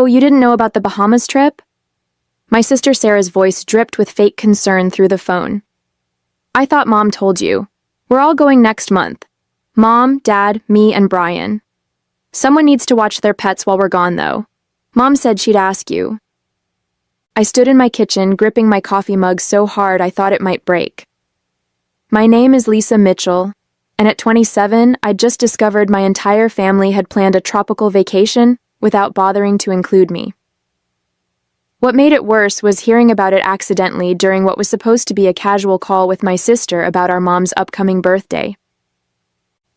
So, you didn't know about the Bahamas trip? My sister Sarah's voice dripped with fake concern through the phone. I thought Mom told you. We're all going next month. Mom, Dad, me, and Brian. Someone needs to watch their pets while we're gone, though. Mom said she'd ask you. I stood in my kitchen, gripping my coffee mug so hard I thought it might break. My name is Lisa Mitchell, and at 27, I'd just discovered my entire family had planned a tropical vacation without bothering to include me. What made it worse was hearing about it accidentally during what was supposed to be a casual call with my sister about our mom's upcoming birthday.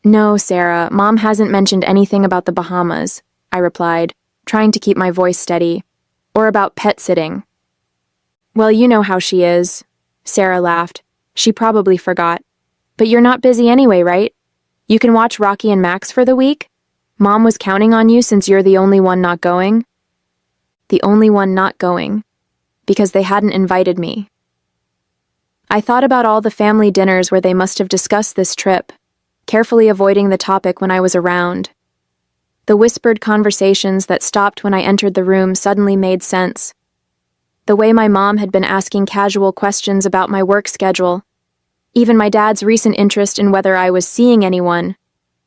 No, Sarah, Mom hasn't mentioned anything about the Bahamas, I replied, trying to keep my voice steady, or about pet sitting. Well, you know how she is, Sarah laughed. She probably forgot. But you're not busy anyway, right? You can watch Rocky and Max for the week? Mom was counting on you since you're the only one not going. The only one not going, because they hadn't invited me. I thought about all the family dinners where they must have discussed this trip, carefully avoiding the topic when I was around. The whispered conversations that stopped when I entered the room suddenly made sense. The way my mom had been asking casual questions about my work schedule, even my dad's recent interest in whether I was seeing anyone,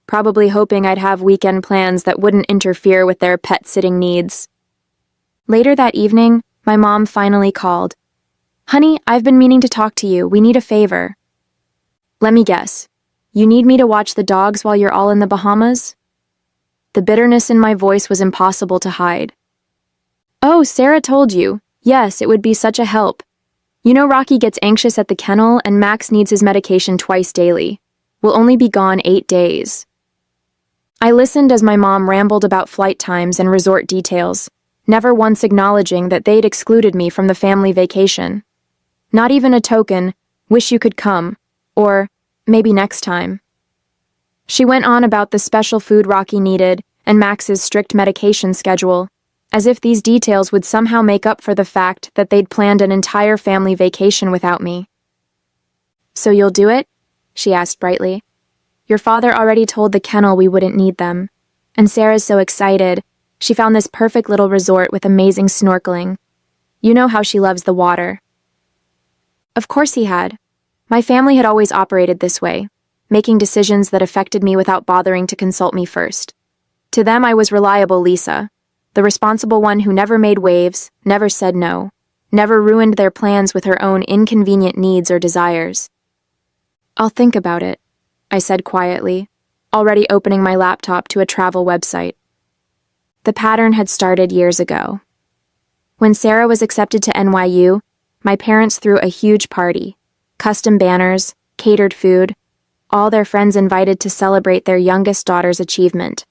probably hoping I'd have weekend plans that wouldn't interfere with their pet-sitting needs. Later that evening, my mom finally called. Honey, I've been meaning to talk to you. We need a favor. Let me guess. You need me to watch the dogs while you're all in the Bahamas? The bitterness in my voice was impossible to hide. Oh, Sarah told you. Yes, it would be such a help. You know Rocky gets anxious at the kennel and Max needs his medication twice daily. We'll only be gone 8 days. I listened as my mom rambled about flight times and resort details, never once acknowledging that they'd excluded me from the family vacation. Not even a token, wish you could come, or maybe next time. She went on about the special food Rocky needed and Max's strict medication schedule, as if these details would somehow make up for the fact that they'd planned an entire family vacation without me. So you'll do it? She asked brightly. Your father already told the kennel we wouldn't need them, and Sarah's so excited. She found this perfect little resort with amazing snorkeling. You know how she loves the water. Of course he had. My family had always operated this way, making decisions that affected me without bothering to consult me first. To them, I was reliable Lisa, the responsible one who never made waves, never said no, never ruined their plans with her own inconvenient needs or desires. I'll think about it, I said quietly, already opening my laptop to a travel website. The pattern had started years ago. When Sarah was accepted to NYU, my parents threw a huge party, custom banners, catered food, all their friends invited to celebrate their youngest daughter's achievement.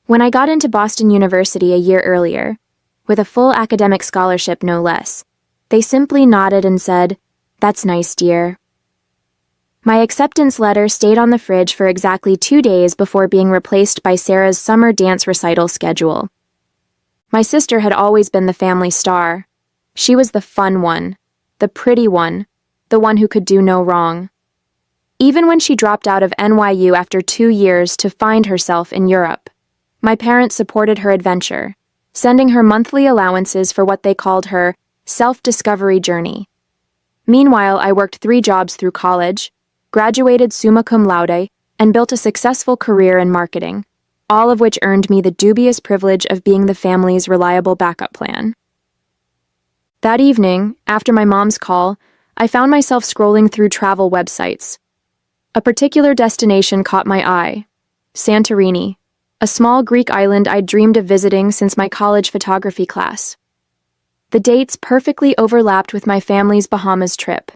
When I got into Boston University a year earlier, with a full academic scholarship no less, they simply nodded and said, "That's nice, dear." My acceptance letter stayed on the fridge for exactly 2 days before being replaced by Sarah's summer dance recital schedule. My sister had always been the family star. She was the fun one, the pretty one, the one who could do no wrong. Even when she dropped out of NYU after 2 years to find herself in Europe, my parents supported her adventure, sending her monthly allowances for what they called her self-discovery journey. Meanwhile, I worked 3 jobs through college, graduated summa cum laude, and built a successful career in marketing, all of which earned me the dubious privilege of being the family's reliable backup plan. That evening, after my mom's call, I found myself scrolling through travel websites. A particular destination caught my eye: Santorini, a small Greek island I'd dreamed of visiting since my college photography class. The dates perfectly overlapped with my family's Bahamas trip,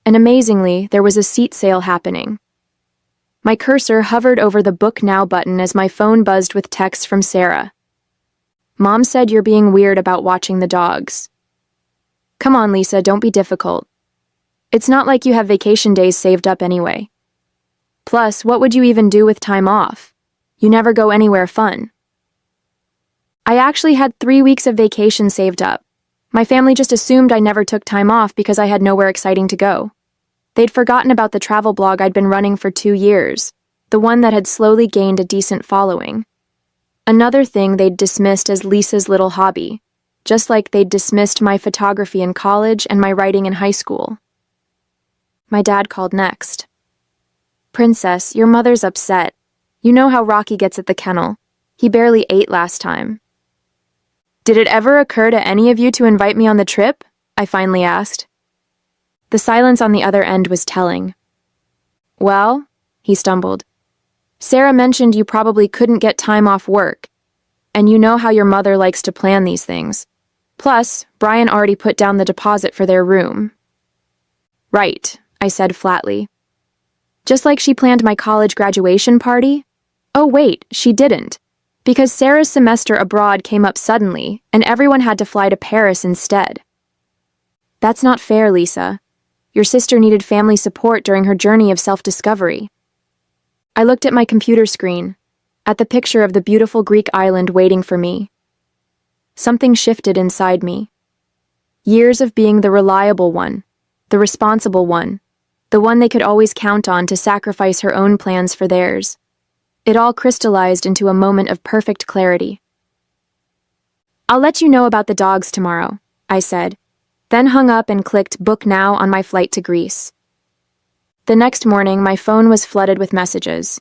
and amazingly, there was a seat sale happening. My cursor hovered over the Book Now button as my phone buzzed with texts from Sarah. Mom said you're being weird about watching the dogs. Come on, Lisa, don't be difficult. It's not like you have vacation days saved up anyway. Plus, what would you even do with time off? You never go anywhere fun. I actually had 3 weeks of vacation saved up. My family just assumed I never took time off because I had nowhere exciting to go. They'd forgotten about the travel blog I'd been running for 2 years, the one that had slowly gained a decent following. Another thing they'd dismissed as Lisa's little hobby, just like they'd dismissed my photography in college and my writing in high school. My dad called next. "Princess, your mother's upset. You know how Rocky gets at the kennel. He barely ate last time." "Did it ever occur to any of you to invite me on the trip?" I finally asked. The silence on the other end was telling. "Well," he stumbled, "Sarah mentioned you probably couldn't get time off work, and you know how your mother likes to plan these things. Plus, Brian already put down the deposit for their room." "Right," I said flatly. "Just like she planned my college graduation party?" "Oh wait, she didn't, because Sarah's semester abroad came up suddenly, and everyone had to fly to Paris instead." "That's not fair, Lisa. Your sister needed family support during her journey of self-discovery." I looked at my computer screen, at the picture of the beautiful Greek island waiting for me. Something shifted inside me. Years of being the reliable one, the responsible one, the one they could always count on to sacrifice her own plans for theirs. It all crystallized into a moment of perfect clarity. "I'll let you know about the dogs tomorrow," I said, then hung up and clicked Book Now on my flight to Greece. The next morning, my phone was flooded with messages.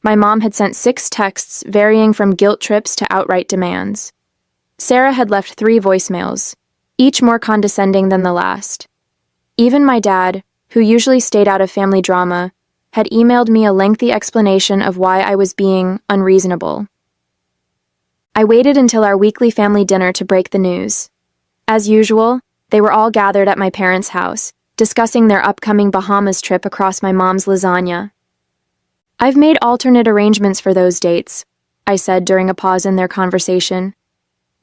My mom had sent 6 texts varying from guilt trips to outright demands. Sarah had left 3 voicemails, each more condescending than the last. Even my dad, who usually stayed out of family drama, had emailed me a lengthy explanation of why I was being unreasonable. I waited until our weekly family dinner to break the news. As usual, they were all gathered at my parents' house, discussing their upcoming Bahamas trip across my mom's lasagna. "I've made alternate arrangements for those dates," I said during a pause in their conversation.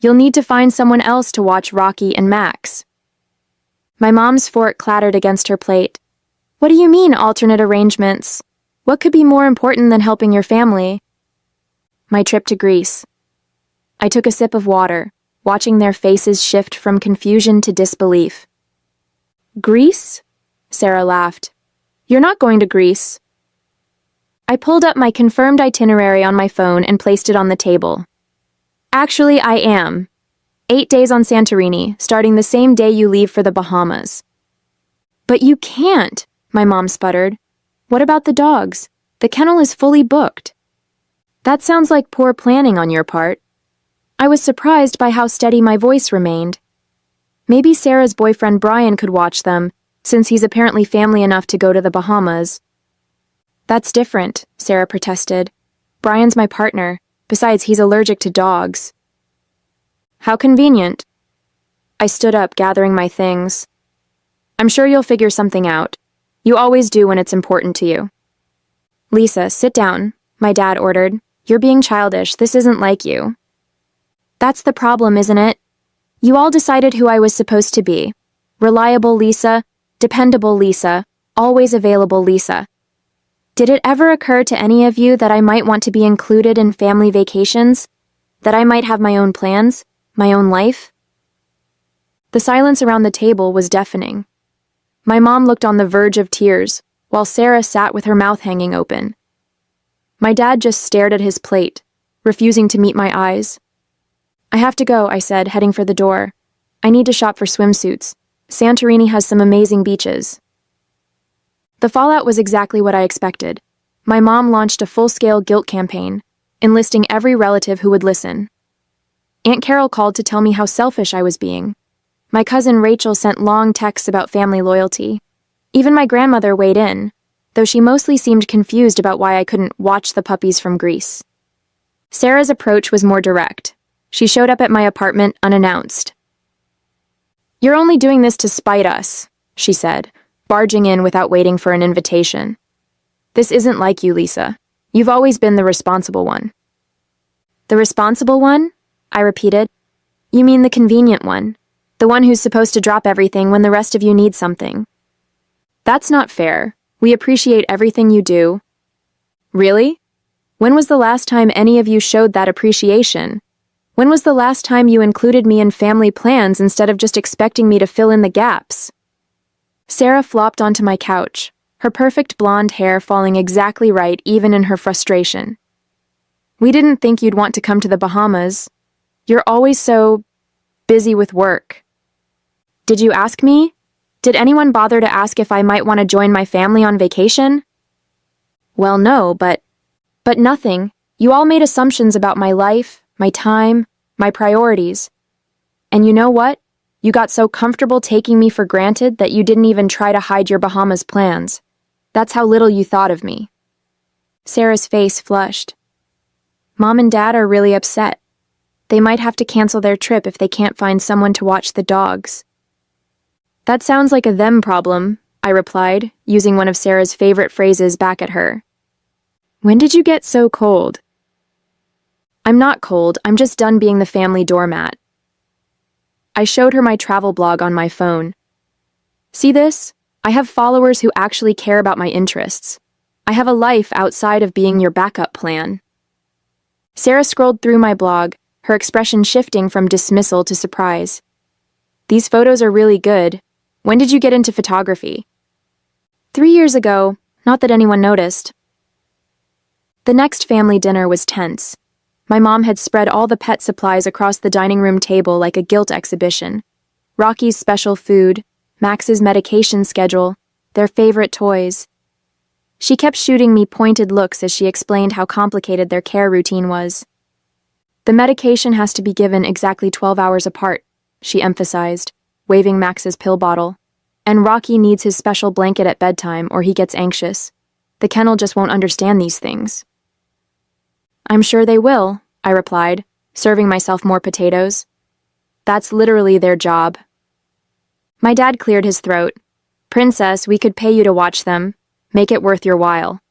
"You'll need to find someone else to watch Rocky and Max." My mom's fork clattered against her plate. "What do you mean, alternate arrangements? What could be more important than helping your family?" "My trip to Greece." I took a sip of water, watching their faces shift from confusion to disbelief. "Greece?" Sarah laughed. "You're not going to Greece." I pulled up my confirmed itinerary on my phone and placed it on the table. "Actually, I am. 8 days on Santorini, starting the same day you leave for the Bahamas." "But you can't," my mom sputtered. "What about the dogs? The kennel is fully booked." "That sounds like poor planning on your part." I was surprised by how steady my voice remained. Maybe Sarah's boyfriend Brian could watch them, since he's apparently family enough to go to the Bahamas. "That's different," Sarah protested. "Brian's my partner. Besides, he's allergic to dogs." "How convenient." I stood up, gathering my things. "I'm sure you'll figure something out. You always do when it's important to you." "Lisa, sit down," my dad ordered. "You're being childish. This isn't like you." "That's the problem, isn't it? You all decided who I was supposed to be. Reliable Lisa, dependable Lisa, always available Lisa. Did it ever occur to any of you that I might want to be included in family vacations? That I might have my own plans, my own life?" The silence around the table was deafening. My mom looked on the verge of tears, while Sarah sat with her mouth hanging open. My dad just stared at his plate, refusing to meet my eyes. "I have to go," I said, heading for the door. "I need to shop for swimsuits. Santorini has some amazing beaches." The fallout was exactly what I expected. My mom launched a full-scale guilt campaign, enlisting every relative who would listen. Aunt Carol called to tell me how selfish I was being. My cousin Rachel sent long texts about family loyalty. Even my grandmother weighed in, though she mostly seemed confused about why I couldn't watch the puppies from Greece. Sarah's approach was more direct. She showed up at my apartment unannounced. "You're only doing this to spite us," she said, barging in without waiting for an invitation. "This isn't like you, Lisa. You've always been the responsible one." "The responsible one?" I repeated. "You mean the convenient one, the one who's supposed to drop everything when the rest of you need something." "That's not fair. We appreciate everything you do." "Really? When was the last time any of you showed that appreciation? When was the last time you included me in family plans instead of just expecting me to fill in the gaps?" Sarah flopped onto my couch, her perfect blonde hair falling exactly right even in her frustration. We didn't think you'd want to come to the Bahamas. You're always so busy with work. Did you ask me? Did anyone bother to ask if I might want to join my family on vacation? Well, no, but nothing. You all made assumptions about my life, my time, my priorities. And you know what? You got so comfortable taking me for granted that you didn't even try to hide your Bahamas plans. That's how little you thought of me. Sarah's face flushed. Mom and Dad are really upset. They might have to cancel their trip if they can't find someone to watch the dogs. That sounds like a them problem, I replied, using one of Sarah's favorite phrases back at her. When did you get so cold? I'm not cold, I'm just done being the family doormat. I showed her my travel blog on my phone. See this? I have followers who actually care about my interests. I have a life outside of being your backup plan. Sarah scrolled through my blog, her expression shifting from dismissal to surprise. These photos are really good. When did you get into photography? 3 years ago, not that anyone noticed. The next family dinner was tense. My mom had spread all the pet supplies across the dining room table like a guilt exhibition. Rocky's special food, Max's medication schedule, their favorite toys. She kept shooting me pointed looks as she explained how complicated their care routine was. The medication has to be given exactly 12 hours apart, she emphasized, waving Max's pill bottle. And Rocky needs his special blanket at bedtime or he gets anxious. The kennel just won't understand these things. I'm sure they will, I replied, serving myself more potatoes. That's literally their job. My dad cleared his throat. Princess, we could pay you to watch them. Make it worth your while.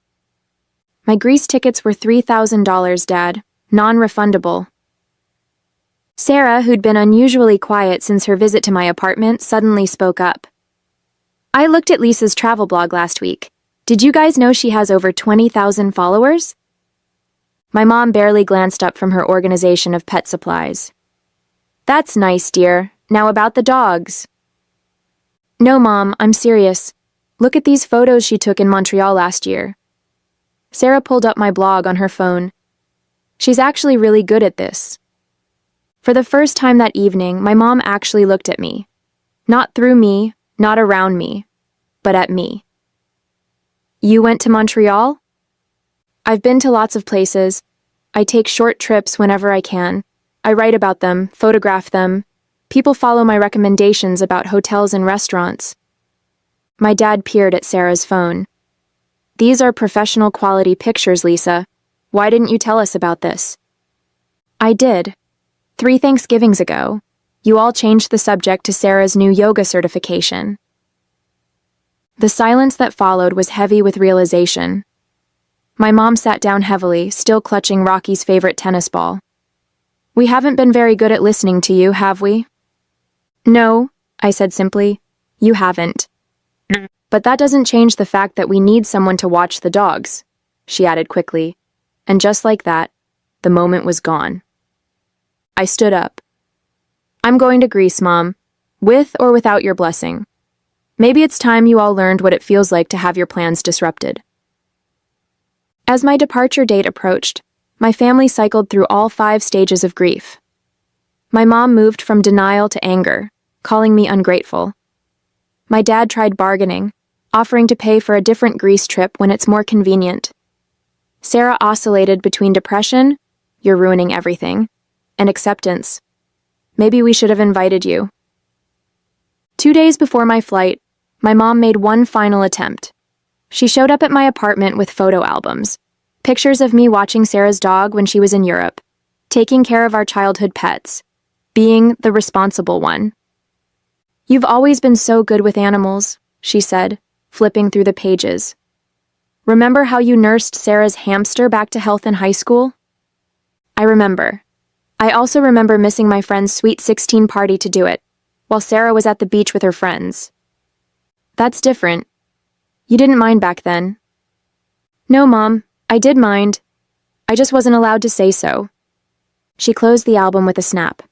My Greece tickets were $3,000, Dad. Non-refundable. Sarah, who'd been unusually quiet since her visit to my apartment, suddenly spoke up. I looked at Lisa's travel blog last week. Did you guys know she has over 20,000 followers? My mom barely glanced up from her organization of pet supplies. That's nice, dear. Now about the dogs. No, Mom, I'm serious. Look at these photos she took in Montreal last year. Sarah pulled up my blog on her phone. She's actually really good at this. For the first time that evening, my mom actually looked at me. Not through me, not around me, but at me. You went to Montreal? I've been to lots of places. I take short trips whenever I can. I write about them, photograph them. People follow my recommendations about hotels and restaurants. My dad peered at Sarah's phone. These are professional quality pictures, Lisa. Why didn't you tell us about this? I did. 3 Thanksgivings ago. You all changed the subject to Sarah's new yoga certification. The silence that followed was heavy with realization. My mom sat down heavily, still clutching Rocky's favorite tennis ball. We haven't been very good at listening to you, have we? No, I said simply. You haven't. But that doesn't change the fact that we need someone to watch the dogs, she added quickly. And just like that, the moment was gone. I stood up. I'm going to Greece, Mom, with or without your blessing. Maybe it's time you all learned what it feels like to have your plans disrupted. As my departure date approached, my family cycled through all 5 stages of grief. My mom moved from denial to anger, calling me ungrateful. My dad tried bargaining, offering to pay for a different Greece trip when it's more convenient. Sarah oscillated between depression, you're ruining everything, and acceptance. Maybe we should have invited you. 2 days before my flight, my mom made one final attempt. She showed up at my apartment with photo albums, pictures of me watching Sarah's dog when she was in Europe, taking care of our childhood pets, being the responsible one. You've always been so good with animals, she said, flipping through the pages. Remember how you nursed Sarah's hamster back to health in high school? I remember. I also remember missing my friend's sweet 16 party to do it, while Sarah was at the beach with her friends. That's different. You didn't mind back then. No, Mom, I did mind. I just wasn't allowed to say so. She closed the album with a snap.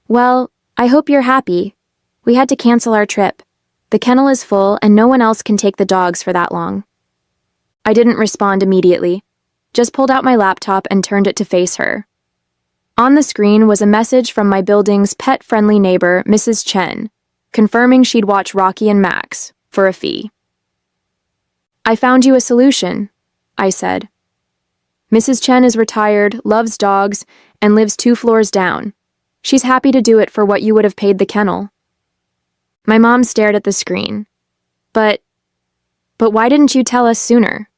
Well, I hope you're happy. We had to cancel our trip. The kennel is full and no one else can take the dogs for that long. I didn't respond immediately. just pulled out my laptop and turned it to face her. On the screen was a message from my building's pet-friendly neighbor, Mrs. Chen, confirming she'd watch Rocky and Max for a fee. "I found you a solution," I said. "Mrs. Chen is retired, loves dogs, and lives 2 floors down. She's happy to do it for what you would have paid the kennel." My mom stared at the screen. But why didn't you tell us sooner?"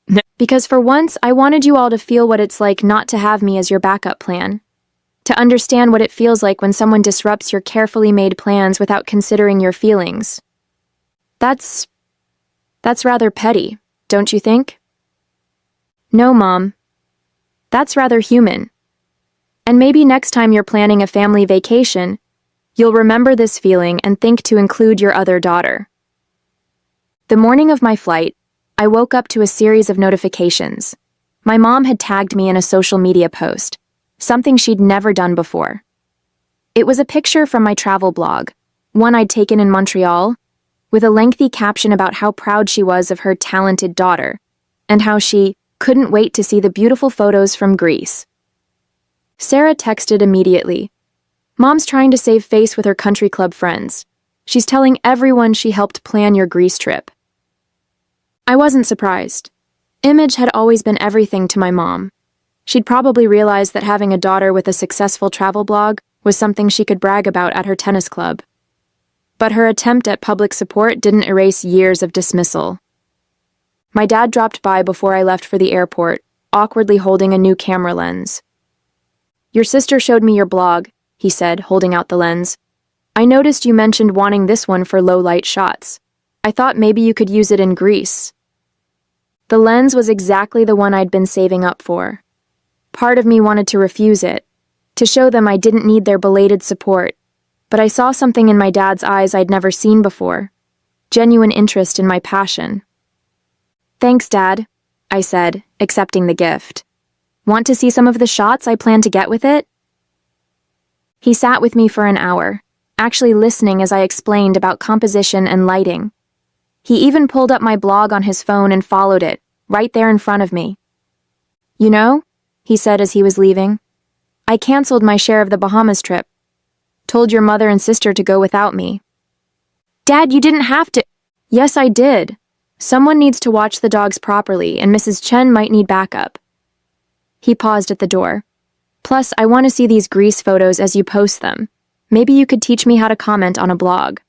"No, because for once I wanted you all to feel what it's like not to have me as your backup plan. To understand what it feels like when someone disrupts your carefully made plans without considering your feelings. That's rather petty, don't you think?" "No, Mom. That's rather human. And maybe next time you're planning a family vacation, you'll remember this feeling and think to include your other daughter." The morning of my flight, I woke up to a series of notifications. My mom had tagged me in a social media post, something she'd never done before. It was a picture from my travel blog, one I'd taken in Montreal, with a lengthy caption about how proud she was of her talented daughter, and how she couldn't wait to see the beautiful photos from Greece. Sarah texted immediately. "Mom's trying to save face with her country club friends. She's telling everyone she helped plan your Greece trip." I wasn't surprised. Image had always been everything to my mom. She'd probably realized that having a daughter with a successful travel blog was something she could brag about at her tennis club. But her attempt at public support didn't erase years of dismissal. My dad dropped by before I left for the airport, awkwardly holding a new camera lens. "Your sister showed me your blog," he said, holding out the lens. "I noticed you mentioned wanting this one for low-light shots. I thought maybe you could use it in Greece." The lens was exactly the one I'd been saving up for. Part of me wanted to refuse it, to show them I didn't need their belated support, but I saw something in my dad's eyes I'd never seen before. Genuine interest in my passion. "Thanks, Dad," I said, accepting the gift. "Want to see some of the shots I plan to get with it?" He sat with me for an hour, actually listening as I explained about composition and lighting. He even pulled up my blog on his phone and followed it, right there in front of me. "You know," he said as he was leaving, "I canceled my share of the Bahamas trip. Told your mother and sister to go without me." "Dad, you didn't have to." "Yes, I did. Someone needs to watch the dogs properly, and Mrs. Chen might need backup." He paused at the door. "Plus, I want to see these Greece photos as you post them. Maybe you could teach me how to comment on a blog."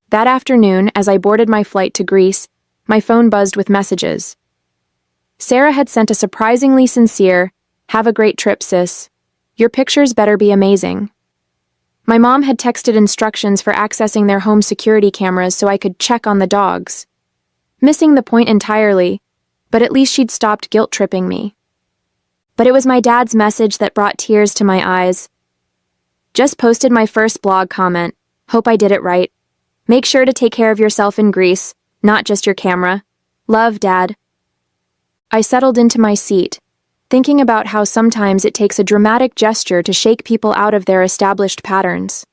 That afternoon, as I boarded my flight to Greece, my phone buzzed with messages. Sarah had sent a surprisingly sincere, "Have a great trip, sis. Your pictures better be amazing." My mom had texted instructions for accessing their home security cameras so I could check on the dogs. Missing the point entirely, but at least she'd stopped guilt-tripping me. But it was my dad's message that brought tears to my eyes. "Just posted my first blog comment. Hope I did it right. Make sure to take care of yourself in Greece, not just your camera. Love, Dad." I settled into my seat, thinking about how sometimes it takes a dramatic gesture to shake people out of their established patterns.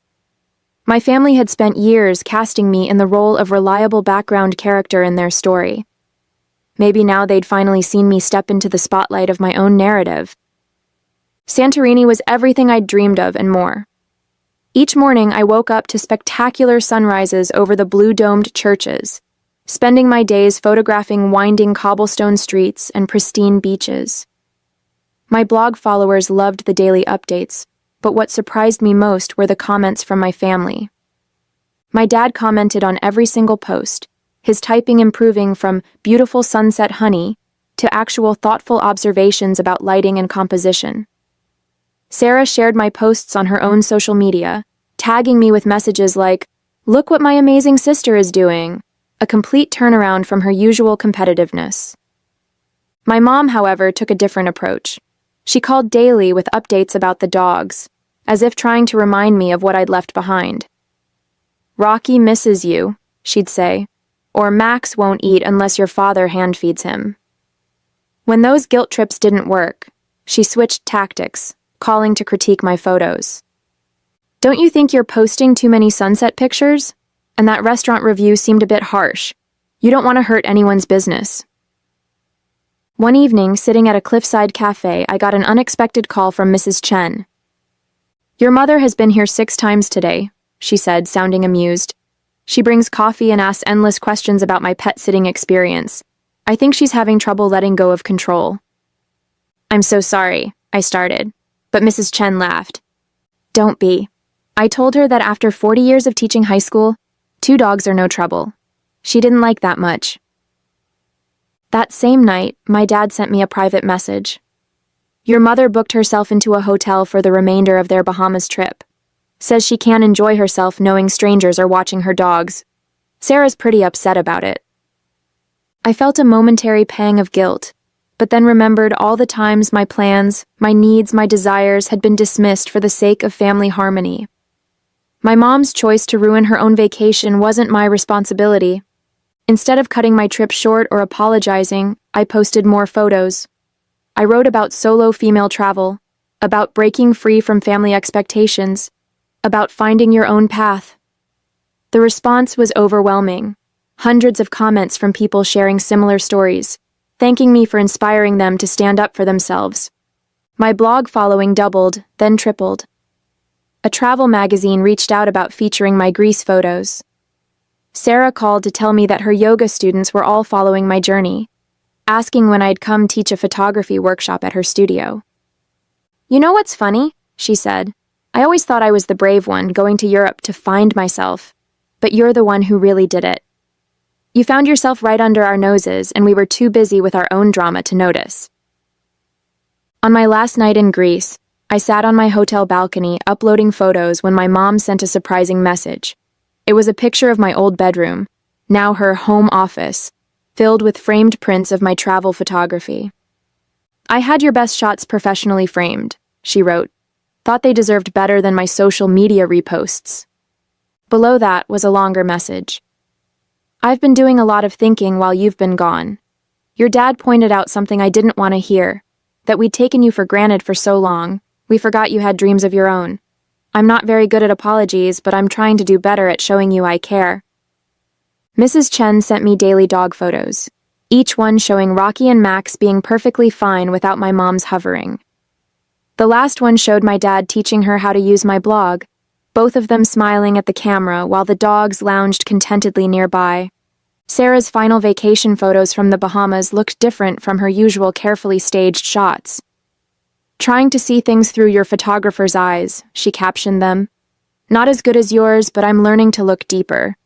My family had spent years casting me in the role of reliable background character in their story. Maybe now they'd finally seen me step into the spotlight of my own narrative. Santorini was everything I'd dreamed of and more. Each morning I woke up to spectacular sunrises over the blue-domed churches, spending my days photographing winding cobblestone streets and pristine beaches. My blog followers loved the daily updates, but what surprised me most were the comments from my family. My dad commented on every single post, his typing improving from "beautiful sunset honey" to actual thoughtful observations about lighting and composition. Sarah shared my posts on her own social media, tagging me with messages like, "Look what my amazing sister is doing," a complete turnaround from her usual competitiveness. My mom, however, took a different approach. She called daily with updates about the dogs, as if trying to remind me of what I'd left behind. "Rocky misses you," she'd say, or "Max won't eat unless your father hand-feeds him." When those guilt trips didn't work, she switched tactics, calling to critique my photos. "Don't you think you're posting too many sunset pictures? And that restaurant review seemed a bit harsh. You don't want to hurt anyone's business." One evening, sitting at a cliffside cafe, I got an unexpected call from Mrs. Chen. "Your mother has been here 6 times today," she said, sounding amused. "She brings coffee and asks endless questions about my pet-sitting experience. I think she's having trouble letting go of control." "I'm so sorry," I started, but Mrs. Chen laughed. "Don't be. I told her that after 40 years of teaching high school, 2 dogs are no trouble. She didn't like that much." That same night, my dad sent me a private message. "Your mother booked herself into a hotel for the remainder of their Bahamas trip. Says she can't enjoy herself knowing strangers are watching her dogs. Sarah's pretty upset about it." I felt a momentary pang of guilt, but then remembered all the times my plans, my needs, my desires had been dismissed for the sake of family harmony. My mom's choice to ruin her own vacation wasn't my responsibility. Instead of cutting my trip short or apologizing, I posted more photos. I wrote about solo female travel, about breaking free from family expectations, about finding your own path. The response was overwhelming. Hundreds of comments from people sharing similar stories, thanking me for inspiring them to stand up for themselves. My blog following doubled, then tripled. A travel magazine reached out about featuring my Greece photos. Sarah called to tell me that her yoga students were all following my journey, asking when I'd come teach a photography workshop at her studio. "You know what's funny?" she said. "I always thought I was the brave one going to Europe to find myself, but you're the one who really did it. You found yourself right under our noses, and we were too busy with our own drama to notice." On my last night in Greece, I sat on my hotel balcony uploading photos when my mom sent a surprising message. It was a picture of my old bedroom, now her home office, filled with framed prints of my travel photography. "I had your best shots professionally framed," she wrote. "Thought they deserved better than my social media reposts." Below that was a longer message. "I've been doing a lot of thinking while you've been gone. Your dad pointed out something I didn't want to hear, that we'd taken you for granted for so long. We forgot you had dreams of your own. I'm not very good at apologies, but I'm trying to do better at showing you I care." Mrs. Chen sent me daily dog photos, each one showing Rocky and Max being perfectly fine without my mom's hovering. The last one showed my dad teaching her how to use my blog, both of them smiling at the camera while the dogs lounged contentedly nearby. Sarah's final vacation photos from the Bahamas looked different from her usual carefully staged shots. "Trying to see things through your photographer's eyes," she captioned them. "Not as good as yours, but I'm learning to look deeper."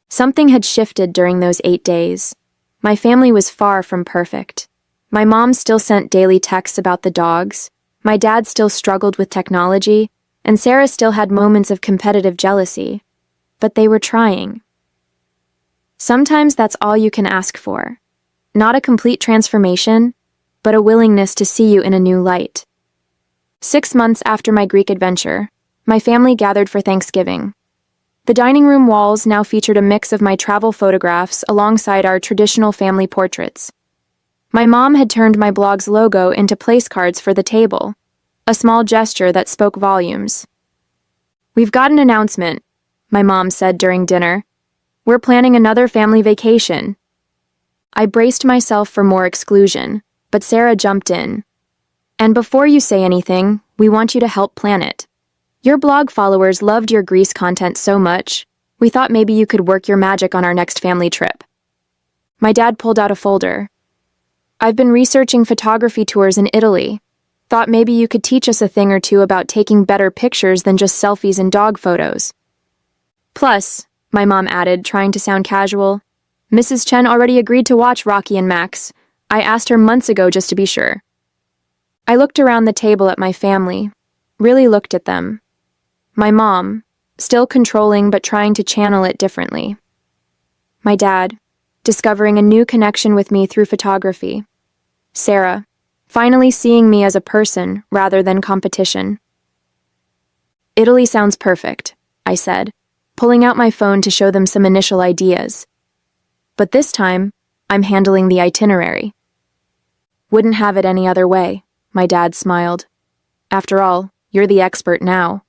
Something had shifted during those 8 days. My family was far from perfect. My mom still sent daily texts about the dogs, my dad still struggled with technology, and Sarah still had moments of competitive jealousy. But they were trying. Sometimes that's all you can ask for. Not a complete transformation, but a willingness to see you in a new light. 6 months after my Greek adventure, my family gathered for Thanksgiving. The dining room walls now featured a mix of my travel photographs alongside our traditional family portraits. My mom had turned my blog's logo into place cards for the table, a small gesture that spoke volumes. "We've got an announcement," my mom said during dinner. "We're planning another family vacation." I braced myself for more exclusion, but Sarah jumped in. "And before you say anything, we want you to help plan it. Your blog followers loved your Greece content so much, we thought maybe you could work your magic on our next family trip." My dad pulled out a folder. "I've been researching photography tours in Italy. Thought maybe you could teach us a thing or two about taking better pictures than just selfies and dog photos. Plus," my mom added, trying to sound casual, "Mrs. Chen already agreed to watch Rocky and Max. I asked her months ago just to be sure." I looked around the table at my family, really looked at them. My mom, still controlling but trying to channel it differently. My dad, discovering a new connection with me through photography. Sarah, finally seeing me as a person rather than competition. "Italy sounds perfect," I said, pulling out my phone to show them some initial ideas. "But this time, I'm handling the itinerary." "Wouldn't have it any other way," my dad smiled. "After all, you're the expert now."